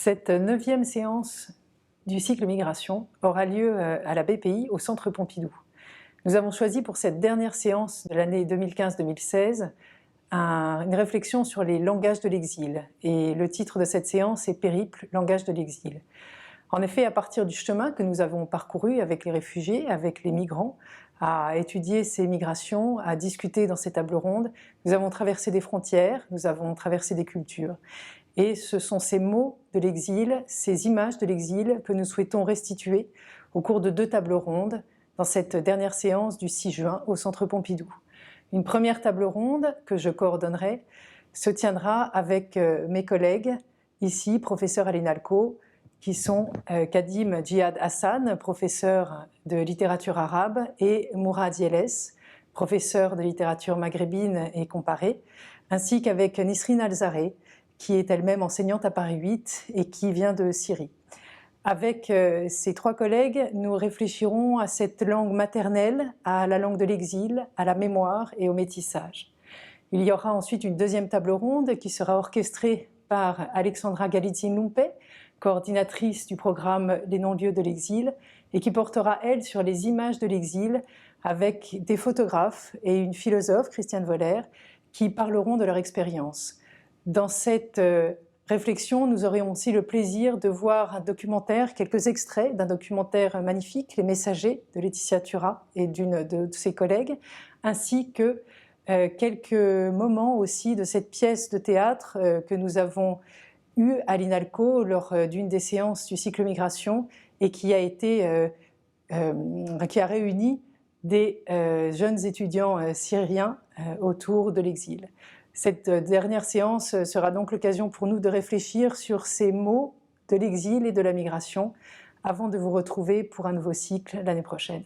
Cette 9e séance du cycle Migration aura lieu à la BPI au Centre Pompidou. Nous avons choisi pour cette dernière séance de l'année 2015-2016 une réflexion sur les langages de l'exil. Et le titre de cette séance est « Périple, langage de l'exil ». En effet, à partir du chemin que nous avons parcouru avec les réfugiés, avec les migrants, à étudier ces migrations, à discuter dans ces tables rondes, nous avons traversé des frontières, nous avons traversé des cultures. Et ce sont ces mots de l'exil, ces images de l'exil que nous souhaitons restituer au cours de 2 tables rondes dans cette dernière séance du 6 juin au Centre Pompidou. Une première table ronde que je coordonnerai se tiendra avec mes collègues ici, professeurs à l'INALCO, qui sont Kadim Djihad Hassan, professeur de littérature arabe, et Mourad Yeles, professeur de littérature maghrébine et comparée, ainsi qu'avec Nisrine Alzareh, qui est elle-même enseignante à Paris 8 et qui vient de Syrie. Avec ces 3 collègues, nous réfléchirons à cette langue maternelle, à la langue de l'exil, à la mémoire et au métissage. Il y aura ensuite une deuxième table ronde qui sera orchestrée par Alexandra Galitzine-Lumpé, coordinatrice du programme Les non-lieux de l'exil, et qui portera, elle, sur les images de l'exil, avec des photographes et une philosophe, Christiane Voller, qui parleront de leur expérience. Dans cette réflexion, nous aurions aussi le plaisir de voir un documentaire, quelques extraits d'un documentaire magnifique, Les Messagers, de Laetitia Thurat et d'une de ses collègues, ainsi que quelques moments aussi de cette pièce de théâtre que nous avons eue à l'INALCO lors d'une des séances du cycle Migration et qui a réuni des jeunes étudiants syriens autour de l'exil. Cette dernière séance sera donc l'occasion pour nous de réfléchir sur ces mots de l'exil et de la migration avant de vous retrouver pour un nouveau cycle l'année prochaine.